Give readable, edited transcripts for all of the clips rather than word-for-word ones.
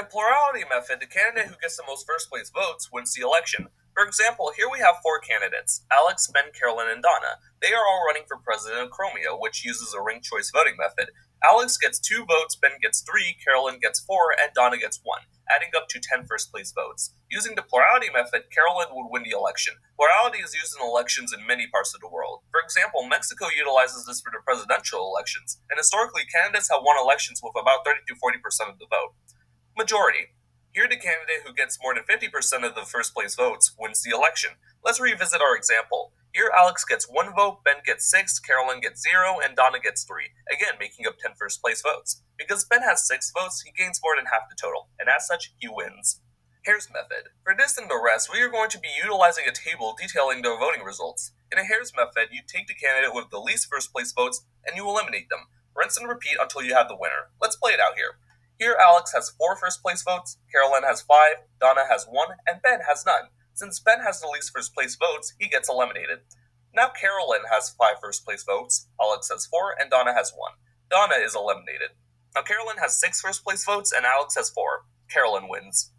In plurality method, the candidate who gets the most first place votes wins the election. For example, here we have four candidates: Alex, Ben, Carolyn, and Donna. They are all running for president of Chromio, which uses a ranked choice voting method. Alex gets 2 votes, Ben gets 3, Carolyn gets 4, and Donna gets 1, adding up to 10 first place votes. Using the plurality method, Carolyn would win the election. Plurality is used in elections in many parts of the world. For example, Mexico utilizes this for the presidential elections, and historically, candidates have won elections with about 30 to 40% of the vote. Majority. Here, the candidate who gets more than 50% of the first place votes wins the election. Let's revisit our example. Here, Alex gets 1 vote, Ben gets 6, Carolyn gets 0, and Donna gets 3, again making up 10 first place votes. Because Ben has 6 votes, he gains more than half the total, and as such, he wins. Hare's method. For this and the rest, we are going to be utilizing a table detailing the voting results. In a Hare's method, you take the candidate with the least first place votes and you eliminate them. Rinse and repeat until you have the winner. Let's play it out here. Here, Alex has 4 first place votes, Carolyn has 5, Donna has 1, and Ben has none. Since Ben has the least first place votes, he gets eliminated. Now Carolyn has 5 first place votes, Alex has 4, and Donna has 1. Donna is eliminated. Now Carolyn has 6 first place votes, and Alex has 4. Carolyn wins.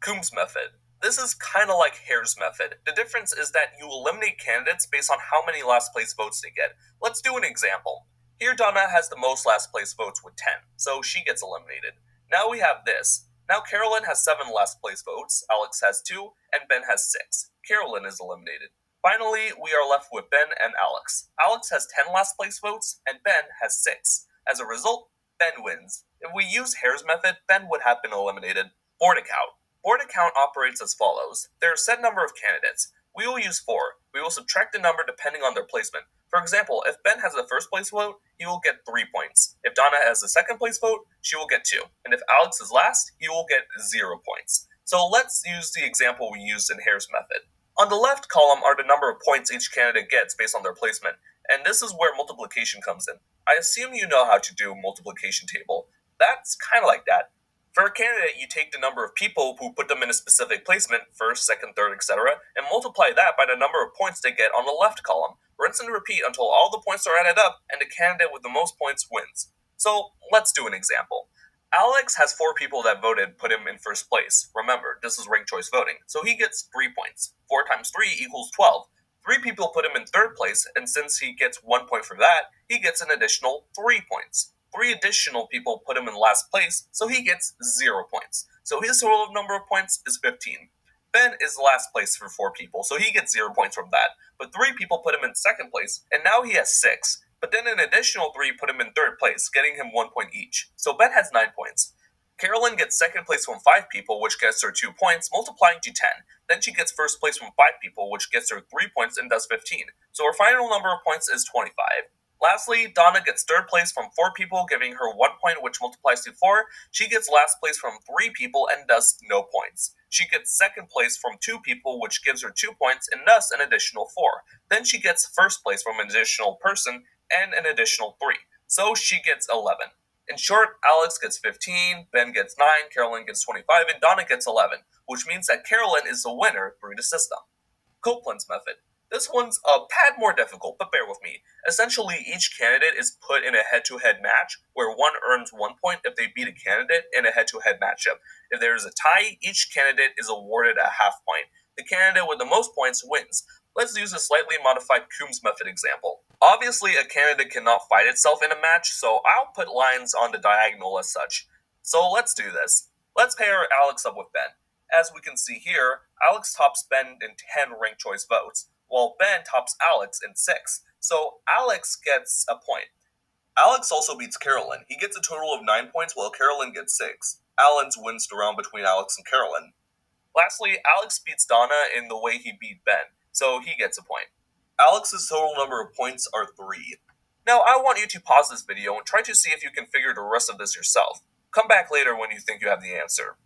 Coombs method. This is kind of like Hare's method. The difference is that you eliminate candidates based on how many last place votes they get. Let's do an example. Here Donna has the most last place votes with 10, so she gets eliminated. Now we have this. Now Carolyn has 7 last place votes, Alex has 2, and Ben has 6. Carolyn is eliminated. Finally, we are left with Ben and Alex. Alex has 10 last place votes, and Ben has 6. As a result, Ben wins. If we use Hare's method, Ben would have been eliminated. Board account. Board account operates as follows. There are a set number of candidates. We will use 4. We will subtract the number depending on their placement. For example, if Ben has the first place vote, he will get 3 points. If Donna has the second place vote, she will get 2. And if Alex is last, he will get 0 points. So let's use the example we used in Hare's method. On the left column are the number of points each candidate gets based on their placement, and this is where multiplication comes in. I assume you know how to do a multiplication table. That's kind of like that. For a candidate, you take the number of people who put them in a specific placement, first, second, third, etc., and multiply that by the number of points they get on the left column. Rinse and repeat until all the points are added up and the candidate with the most points wins. So, let's do an example. Alex has 4 people that voted put him in first place. Remember, this is ranked choice voting, so he gets 3 points. 4 times 3 equals 12. 3 people put him in third place, and since he gets 1 point for that, he gets an additional 3 points. 3 additional people put him in last place, so he gets 0 points. So his total number of points is 15. Ben is last place for 4 people, so he gets 0 points from that. But 3 people put him in second place, and now he has 6. But then an additional 3 put him in third place, getting him 1 point each. So Ben has 9 points. Carolyn gets second place from 5 people, which gets her 2 points, multiplying to 10. Then she gets first place from 5 people, which gets her 3 points and does 15. So her final number of points is 25. Lastly, Donna gets third place from 4 people, giving her 1 point, which multiplies to 4. She gets last place from 3 people and does no points. She gets second place from 2 people, which gives her 2 points and thus an additional 4. Then she gets first place from an additional person and an additional 3. So she gets 11. In short, Alex gets 15, Ben gets 9, Carolyn gets 25, and Donna gets 11, which means that Carolyn is the winner through the system. Copeland's method. This one's a tad more difficult, but bear with me. Essentially, each candidate is put in a head-to-head match where one earns 1 point if they beat a candidate in a head-to-head matchup. If there is a tie, each candidate is awarded a half point. The candidate with the most points wins. Let's use a slightly modified Coombs method example. Obviously, a candidate cannot fight itself in a match, so I'll put lines on the diagonal as such. So let's do this. Let's pair Alex up with Ben. As we can see here, Alex tops Ben in 10 ranked choice votes, while Ben tops Alex in 6. So Alex gets a point. Alex also beats Carolyn. He gets a total of 9 points while Carolyn gets 6. Alex wins the round between Alex and Carolyn. Lastly, Alex beats Donna in the way he beat Ben, so he gets a point. Alex's total number of points are 3. Now I want you to pause this video and try to see if you can figure the rest of this yourself. Come back later when you think you have the answer.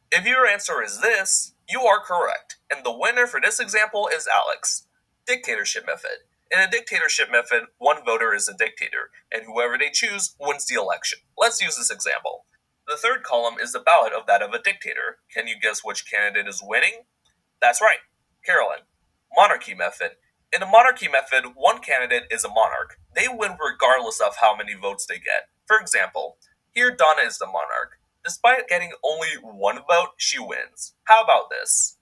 If your answer is this, you are correct, and the winner for this example is Alex. Dictatorship method. In a dictatorship method, one voter is a dictator, and whoever they choose wins the election. Let's use this example. The third column is the ballot of that of a dictator. Can you guess which candidate is winning? That's right, Carolyn. Monarchy method. In a monarchy method, one candidate is a monarch. They win regardless of how many votes they get. For example, Here, Donna is the monarch. Despite getting only one vote, she wins. How about this?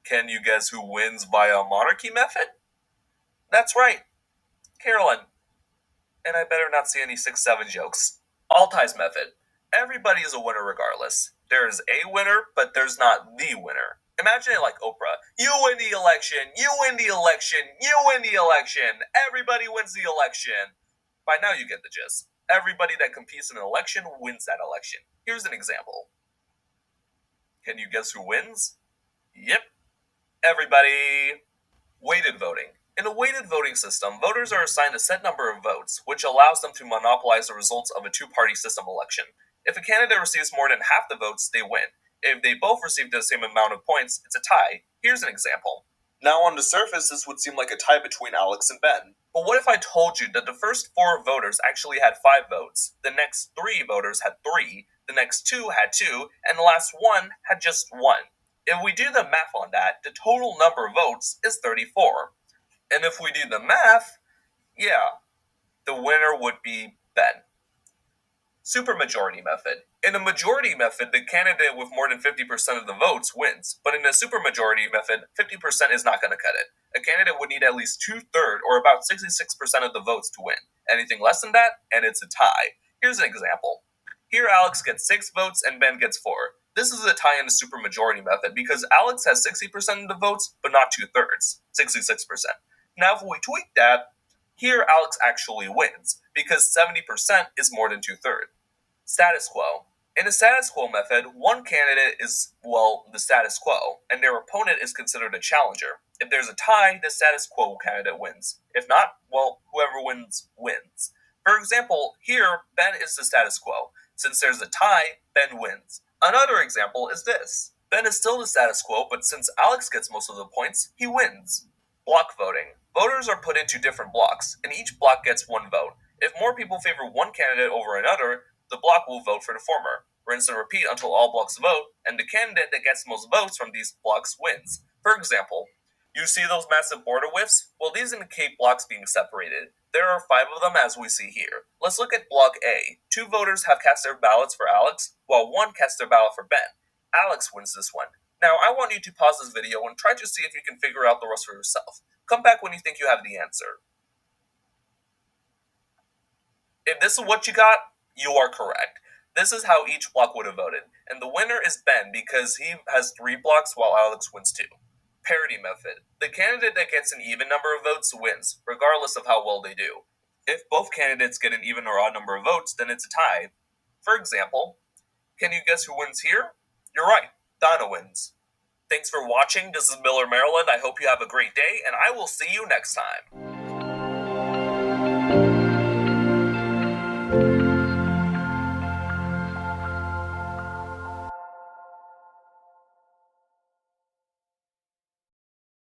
Can you guess who wins via monarchy method? That's right, Carolyn. And I better not see any 6-7 jokes. All ties method. Everybody is a winner regardless. There is a winner, but there's not the winner. Imagine it like Oprah. You win the election, you win the election, you win the election. Everybody wins the election. By now you get the gist. Everybody that competes in an election wins that election. Here's an example. Can you guess who wins? Yep, everybody. Weighted voting. In a weighted voting system, voters are assigned a set number of votes, which allows them to monopolize the results of a two-party system election. If a candidate receives more than half the votes, they win. If they both receive the same amount of points, it's a tie. Here's an example. Now, on the surface, this would seem like a tie between Alex and Ben. But what if I told you that the first 4 voters actually had 5 votes, the next 3 voters had 3, the next 2 had 2, and the last 1 had just 1? If we do the math on that, the total number of votes is 34. And if we do the math, yeah, the winner would be Ben. Supermajority method. In a majority method, the candidate with more than 50% of the votes wins, but in a supermajority method, 50% is not going to cut it. A candidate would need at least 2/3 or about 66% of the votes to win. Anything less than that, and it's a tie. Here's an example. Here Alex gets 6 votes and Ben gets 4. This is a tie in the supermajority method because Alex has 60% of the votes, but not 2/3, 66%. Now if we tweak that, here Alex actually wins, because 70% is more than 2/3. Status quo. In the status quo method, one candidate is, the status quo, and their opponent is considered a challenger. If there's a tie, the status quo candidate wins. If not, whoever wins, wins. For example, here, Ben is the status quo. Since there's a tie, Ben wins. Another example is this. Ben is still the status quo, but since Alex gets most of the points, he wins. Block voting. Voters are put into different blocks, and each block gets 1 vote. If more people favor one candidate over another, the block will vote for the former. Rinse and repeat until all blocks vote, and the candidate that gets most votes from these blocks wins. For example, you see those massive border whiffs? Well, these indicate blocks being separated. There are 5 of them as we see here. Let's look at Block A. 2 voters have cast their ballots for Alex, while 1 cast their ballot for Ben. Alex wins this one. Now, I want you to pause this video and try to see if you can figure out the rest for yourself. Come back when you think you have the answer. If this is what you got, you are correct. This is how each block would have voted, and the winner is Ben because he has 3 blocks while Alex wins 2. Parity method. The candidate that gets an even number of votes wins, regardless of how well they do. If both candidates get an even or odd number of votes, then it's a tie. For example, can you guess who wins here? You're right, Donna wins. Thanks for watching. This is Miller Maryland. I hope you have a great day, and I will see you next time.